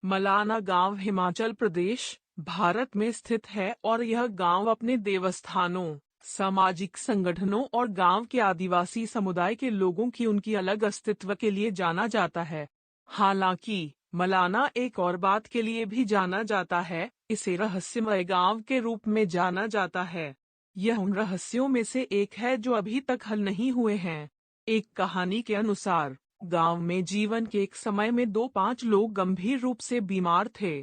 मलाना गांव हिमाचल प्रदेश, भारत में स्थित है और यह गांव अपने देवस्थानों, सामाजिक संगठनों और गांव के आदिवासी समुदाय के लोगों की उनकी अलग अस्तित्व के लिए जाना जाता है। हालांकि मलाना एक और बात के लिए भी जाना जाता है, इसे रहस्यमय गांव के रूप में जाना जाता है। यह उन रहस्यों में से एक है जो अभी तक हल नहीं हुए हैं। एक कहानी के अनुसार गांव में जीवन के एक समय में 2-5 लोग गंभीर रूप से बीमार थे।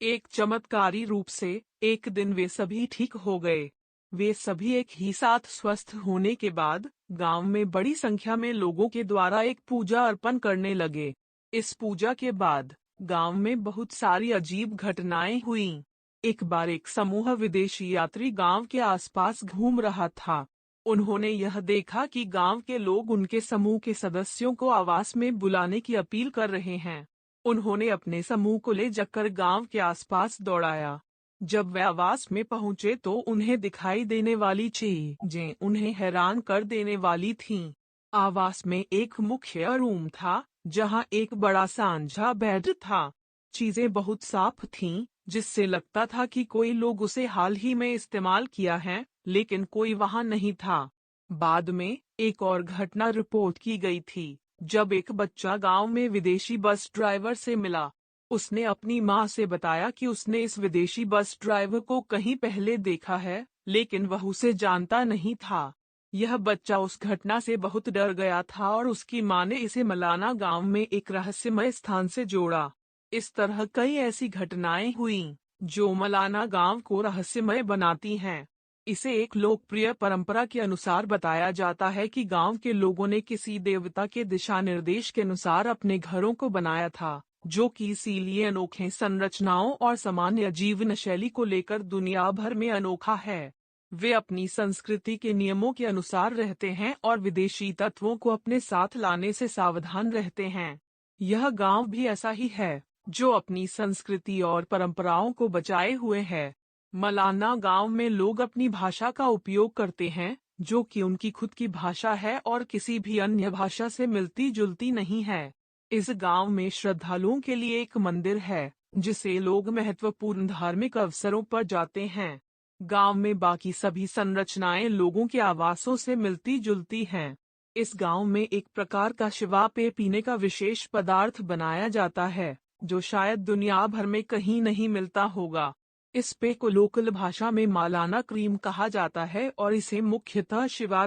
एक चमत्कारी रूप से एक दिन वे सभी ठीक हो गए। वे सभी एक ही साथ स्वस्थ होने के बाद गांव में बड़ी संख्या में लोगों के द्वारा एक पूजा अर्पण करने लगे। इस पूजा के बाद गांव में बहुत सारी अजीब घटनाएं हुईं। एक बार एक समूह विदेशी यात्री गांव के आसपास घूम रहा था। उन्होंने यह देखा कि गांव के लोग उनके समूह के सदस्यों को आवास में बुलाने की अपील कर रहे हैं। उन्होंने अपने समूह को ले जाकर गांव के आसपास दौड़ाया। जब वे आवास में पहुंचे तो उन्हें दिखाई देने वाली चीजें उन्हें हैरान कर देने वाली थीं। आवास में एक मुख्य रूम था, जहां एक बड़ा सांझा बेड था। चीजें बहुत साफ थीं, जिससे लगता था कि कोई लोग उसे हाल ही में इस्तेमाल किया है, लेकिन कोई वहां नहीं था। बाद में एक और घटना रिपोर्ट की गई थी, जब एक बच्चा गांव में विदेशी बस ड्राइवर से मिला। उसने अपनी मां से बताया कि उसने इस विदेशी बस ड्राइवर को कहीं पहले देखा है, लेकिन वह उसे जानता नहीं था। यह बच्चा उस घटना से बहुत डर गया था और उसकी मां ने इसे मलाना गांव में एक रहस्यमय स्थान से जोड़ा। इस तरह कई ऐसी घटनाएं हुईं, जो मलाना गांव को रहस्यमय बनाती हैं। इसे एक लोकप्रिय परंपरा के अनुसार बताया जाता है कि गांव के लोगों ने किसी देवता के दिशा निर्देश के अनुसार अपने घरों को बनाया था, जो कि इसीलिए अनोखे संरचनाओं और सामान्य जीवन शैली को लेकर दुनिया भर में अनोखा है। वे अपनी संस्कृति के नियमों के अनुसार रहते हैं और विदेशी तत्वों को अपने साथ लाने से सावधान रहते हैं। यह गांव भी ऐसा ही है, जो अपनी संस्कृति और परंपराओं को बचाए हुए है। मलाना गांव में लोग अपनी भाषा का उपयोग करते हैं, जो कि उनकी खुद की भाषा है और किसी भी अन्य भाषा से मिलती जुलती नहीं है। इस गांव में श्रद्धालुओं के लिए एक मंदिर है, जिसे लोग महत्वपूर्ण धार्मिक अवसरों पर जाते हैं। गांव में बाकी सभी संरचनाएं लोगों के आवासों से मिलती जुलती हैं। इस गांव में एक प्रकार का शिवा पेय पीने का विशेष पदार्थ बनाया जाता है, जो शायद दुनिया भर में कहीं नहीं मिलता होगा। इस पेय को लोकल भाषा में मालाना क्रीम कहा जाता है और इसे मुख्यतः शिवा